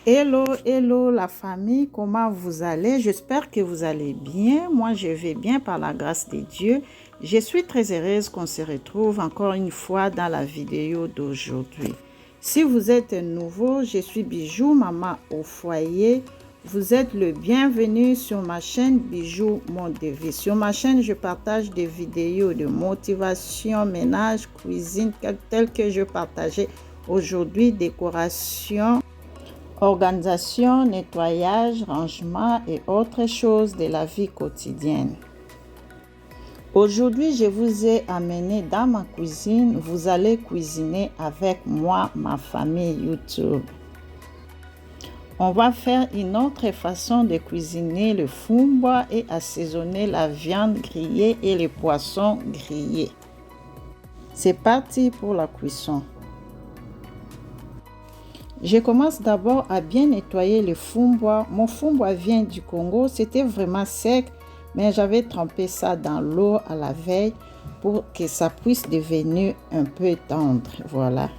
Hello, hello la famille, comment vous allez? J'espère que vous allez bien. Moi, je vais bien par la grâce de Dieu. Je suis très heureuse qu'on se retrouve encore une fois dans la vidéo d'aujourd'hui. Si vous êtes nouveau, je suis Bijou, maman au foyer. Vous êtes le bienvenu sur ma chaîne Bijou Monde de Vie. Sur ma chaîne, je partage des vidéos de motivation, ménage, cuisine, telles que je partageais aujourd'hui, décoration, organisation, nettoyage, rangement et autres choses de la vie quotidienne. Aujourd'hui, je vous ai amené dans ma cuisine. Vous allez cuisiner avec moi, ma famille YouTube. On va faire une autre façon de cuisiner le fumba et assaisonner la viande grillée et les poissons grillés. C'est parti pour la cuisson. Je commence d'abord à bien nettoyer le fumba. Mon fumba vient du Congo, c'était vraiment sec, mais j'avais trempé ça dans l'eau à la veille pour que ça puisse devenir un peu tendre. Voilà.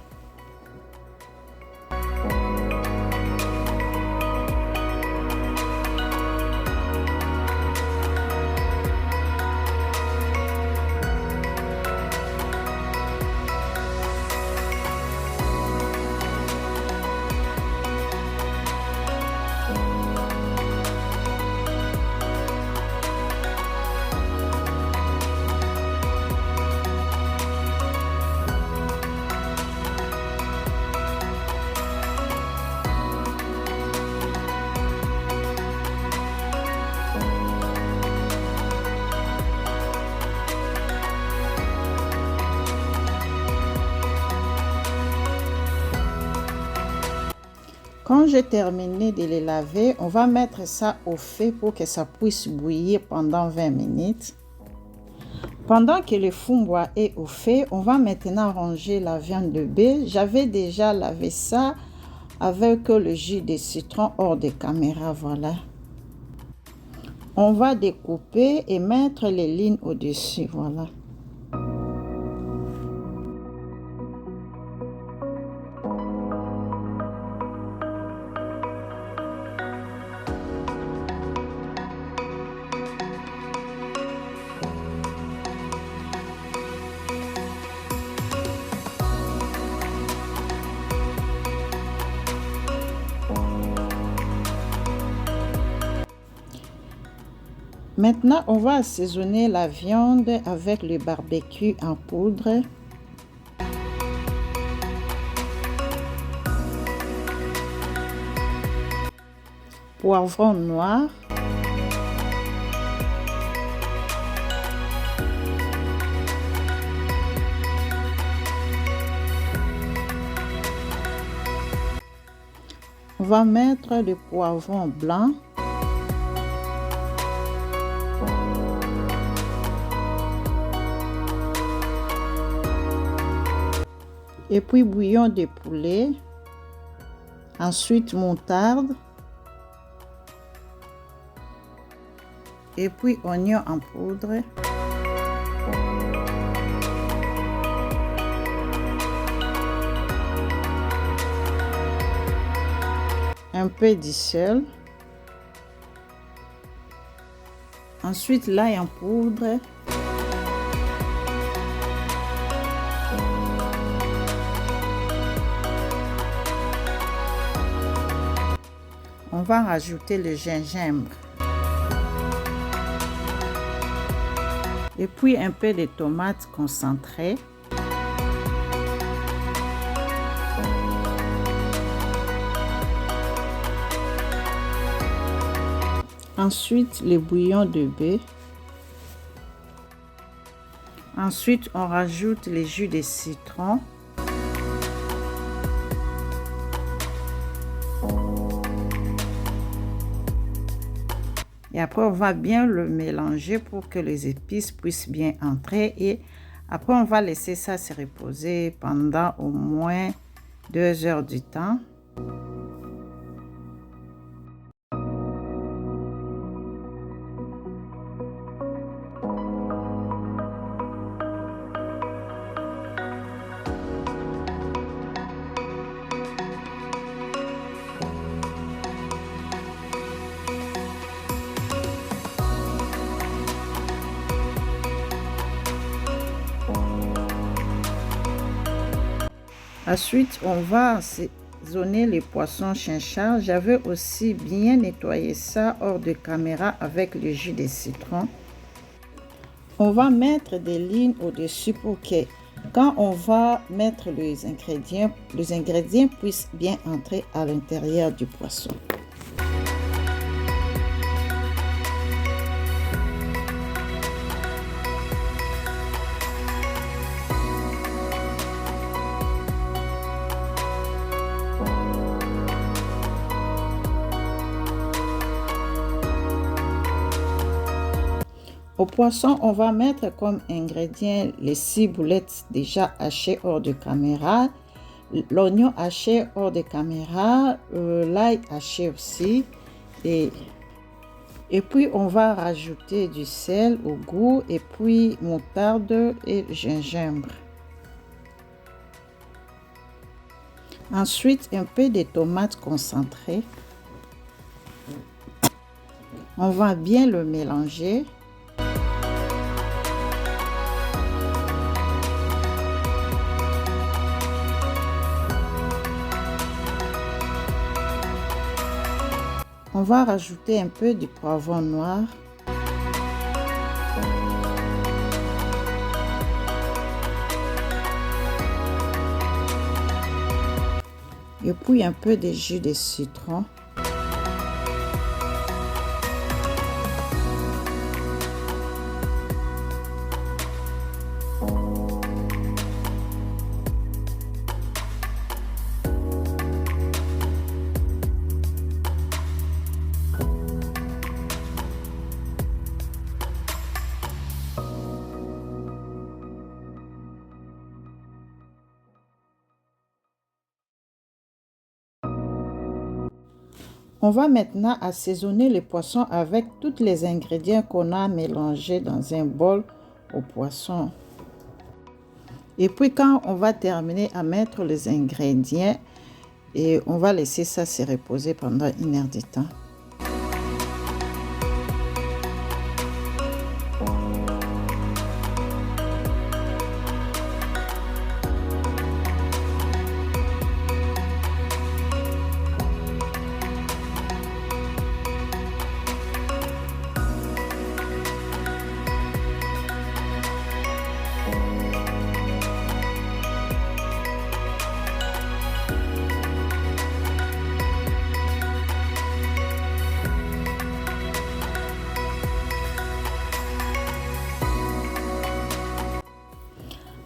Quand j'ai terminé de les laver, on va mettre ça au feu pour que ça puisse bouillir pendant 20 minutes. Pendant que le fumba est au feu, on va maintenant ranger la viande de bœuf. J'avais déjà lavé ça avec le jus de citron hors de caméra, voilà. On va découper et mettre les lignes au-dessus, voilà. Maintenant, on va assaisonner la viande avec le barbecue en poudre. Poivron noir. On va mettre le poivron blanc. Et puis bouillon de poulet. Ensuite moutarde. Et puis oignon en poudre. Un peu de sel. Ensuite l'ail en poudre. On va rajouter le gingembre. Et puis un peu de tomates concentrées. Ensuite, le bouillon de bœuf. Ensuite, on rajoute les jus de citron. Et après, on va bien le mélanger pour que les épices puissent bien entrer. Et après, on va laisser ça se reposer pendant au moins 2 heures du temps. Ensuite, on va assaisonner les poissons chinchard. J'avais aussi bien nettoyé ça hors de caméra avec le jus de citron. On va mettre des lignes au-dessus pour que quand on va mettre les ingrédients puissent bien entrer à l'intérieur du poisson. Au poisson, on va mettre comme ingrédients les ciboulettes déjà hachées hors de caméra, l'oignon haché hors de caméra, l'ail haché aussi. Et puis, on va rajouter du sel au goût et puis moutarde et gingembre. Ensuite, un peu de tomates concentrées. On va bien le mélanger. On va rajouter un peu du poivron noir. Et puis un peu de jus de citron. On va maintenant assaisonner les poissons avec tous les ingrédients qu'on a mélangés dans un bol au poisson. Et puis quand on va terminer à mettre les ingrédients, et on va laisser ça se reposer pendant 1 heure de temps.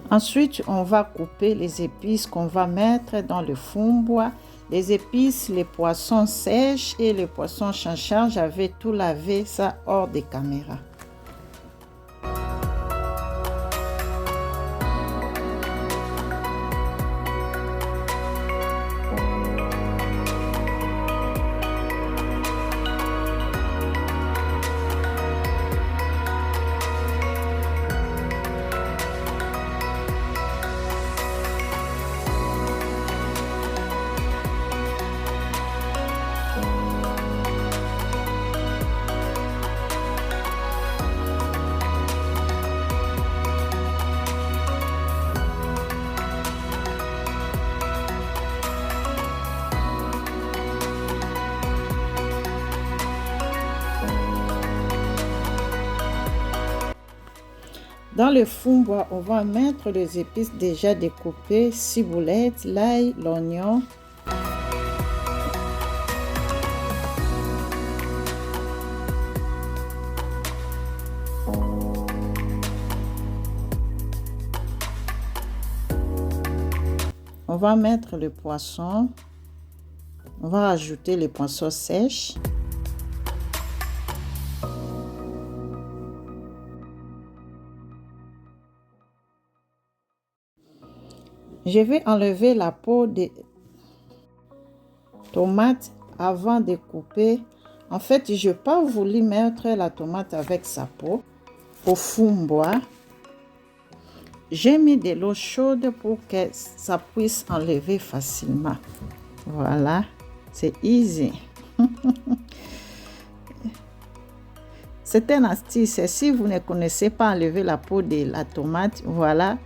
Ensuite, on va couper les épices qu'on va mettre dans le fond-bois. Les épices, les poissons sèches et les poissons chinchard, j'avais tout lavé ça hors des caméras. Dans le fond-bois, on va mettre les épices déjà découpées, ciboulette, l'ail, l'oignon. On va mettre le poisson. On va ajouter les poissons sèches. Je vais enlever la peau des tomates avant de couper. En fait, je n'ai pas voulu mettre la tomate avec sa peau au fond-bois. J'ai mis de l'eau chaude pour que ça puisse enlever facilement. Voilà, c'est easy. C'est une astuce. Si vous ne connaissez pas enlever la peau de la tomate, voilà,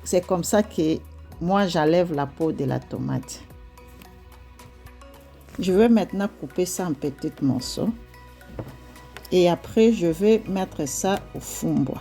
c'est comme ça que moi j'enlève la peau de la tomate. Je vais maintenant couper ça en petits morceaux. Et après, je vais mettre ça au fumbwa.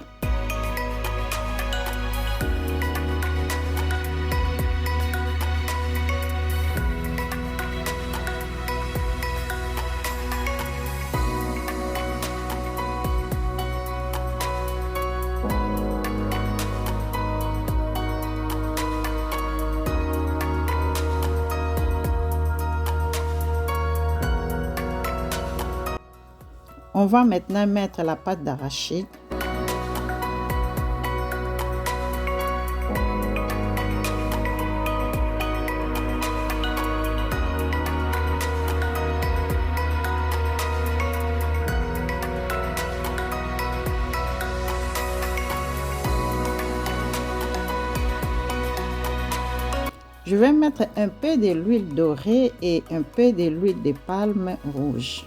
On va maintenant mettre la pâte d'arachide. Je vais mettre un peu de l'huile dorée et un peu de l'huile de palme rouge.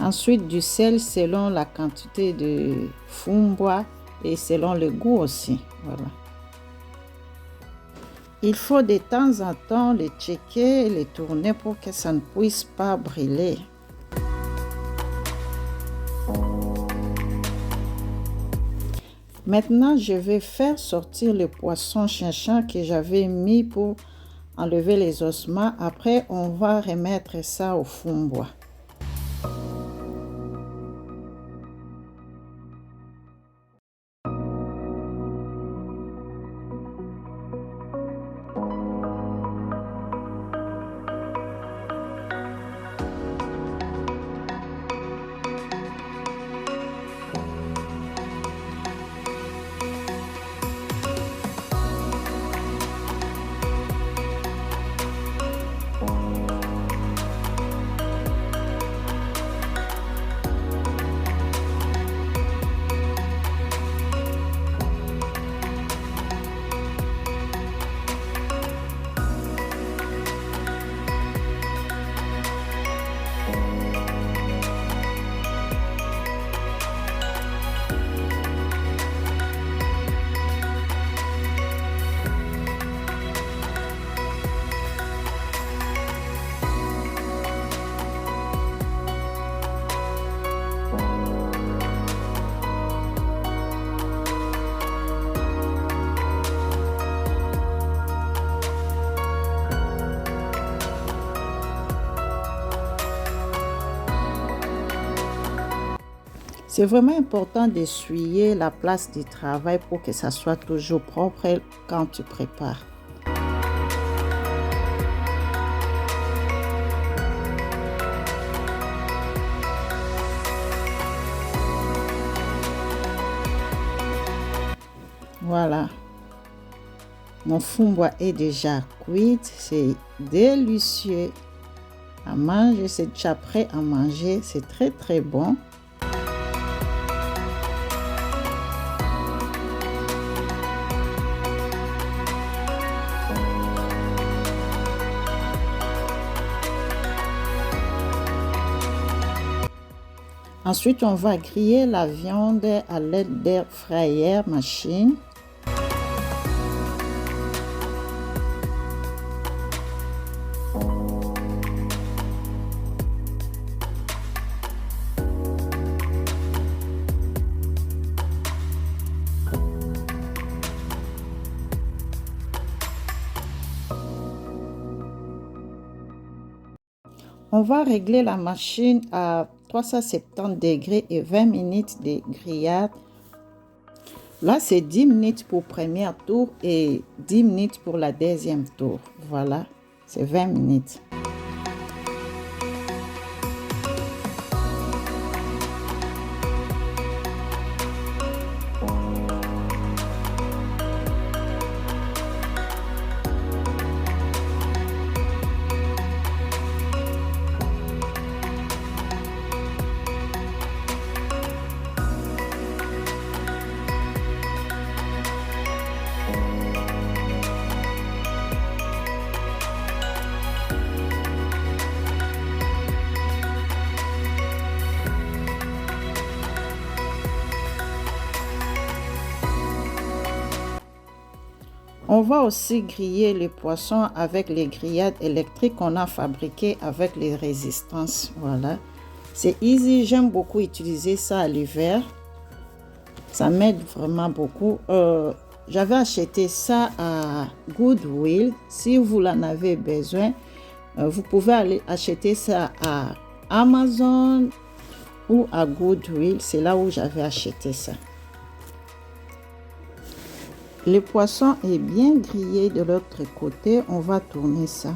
Ensuite, du sel selon la quantité de fumbwa et selon le goût aussi. Voilà. Il faut de temps en temps les checker et les tourner pour que ça ne puisse pas brûler. Maintenant, je vais faire sortir le poisson chinchin que j'avais mis pour enlever les ossements. Après, on va remettre ça au fumbwa. C'est vraiment important d'essuyer la place du travail pour que ça soit toujours propre quand tu prépares. Voilà. Mon fumbwa est déjà cuit. C'est délicieux à manger. C'est déjà prêt à manger. C'est très très bon. Ensuite, on va griller la viande à l'aide d'air fryer machine. On va régler la machine à 370 degrés et 20 minutes de grillade. Là, c'est 10 minutes pour le premier tour et 10 minutes pour la deuxième tour. Voilà, c'est 20 minutes. On va aussi griller les poissons avec les grillades électriques qu'on a fabriquées avec les résistances. Voilà. C'est easy. J'aime beaucoup utiliser ça à l'hiver. Ça m'aide vraiment beaucoup. J'avais acheté ça à Goodwill. Si vous en avez besoin, vous pouvez aller acheter ça à Amazon ou à Goodwill. C'est là où j'avais acheté ça. Le poisson est bien grillé de l'autre côté. On va tourner ça.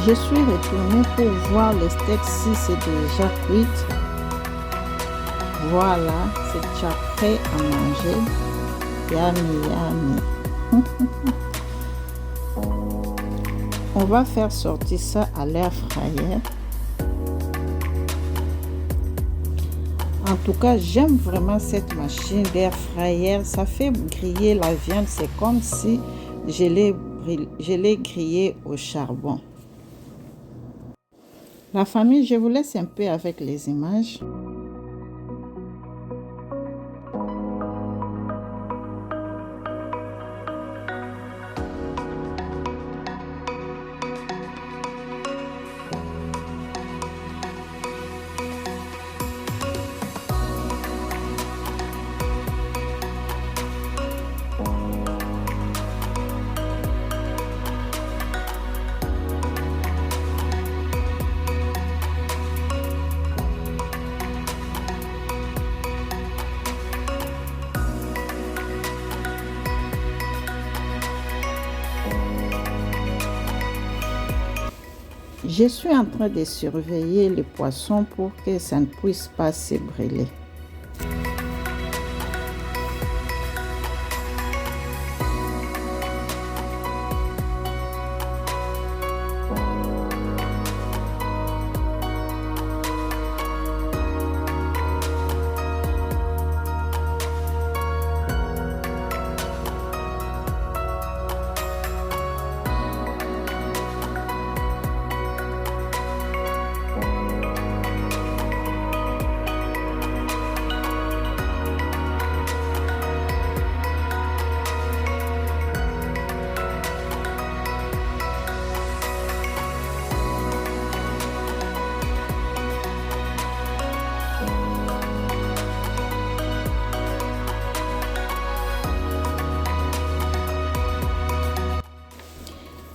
Je suis retournée pour voir le steak si c'est déjà cuit. Voilà, c'est déjà prêt à manger. Yummy, yummy. On va faire sortir ça à l'air fryer. En tout cas, j'aime vraiment cette machine d'air fryer. Ça fait griller la viande. C'est comme si je l'ai grillée au charbon. La famille, je vous laisse un peu avec les images. Je suis en train de surveiller les poissons pour que ça ne puisse pas se brûler.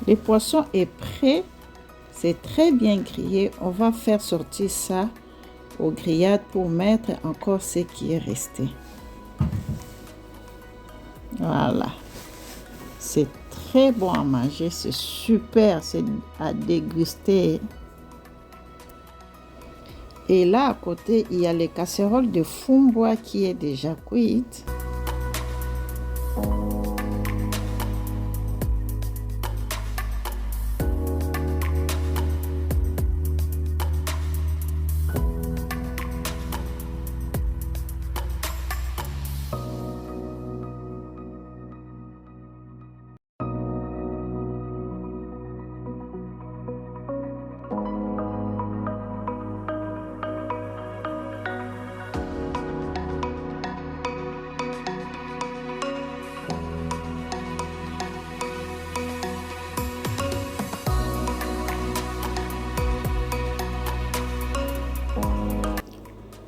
Le poisson est prêt, c'est très bien grillé. On va faire sortir ça au grillade pour mettre encore ce qui est resté. Voilà, c'est très bon à manger, c'est super, c'est à déguster. Et là à côté, il y a les casseroles de fumbois qui est déjà cuite.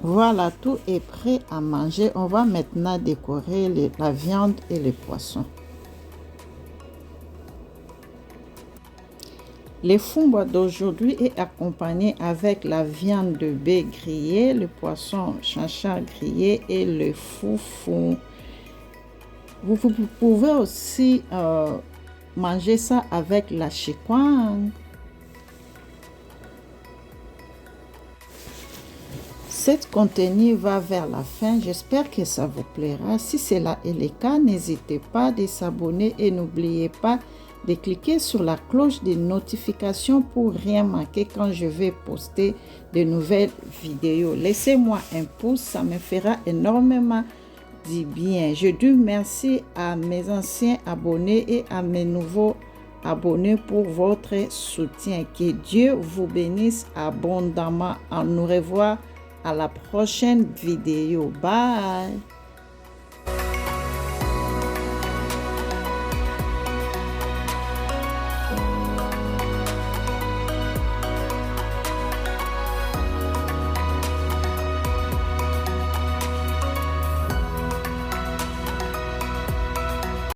Voilà, tout est prêt à manger. On va maintenant décorer la viande et les poissons. Le fumbois d'aujourd'hui est accompagné avec la viande de bœuf grillée, le poisson chacha grillé et le foufou. Vous pouvez aussi manger ça avec la chikwang. Cette contenu va vers la fin. J'espère que ça vous plaira. Si cela est le cas, n'hésitez pas à s'abonner et n'oubliez pas de cliquer sur la cloche de notification pour rien manquer quand je vais poster de nouvelles vidéos. Laissez-moi un pouce, ça me fera énormément du bien. Je dis merci à mes anciens abonnés et à mes nouveaux abonnés pour votre soutien. Que Dieu vous bénisse abondamment. On nous revoit à la prochaine vidéo. Bye!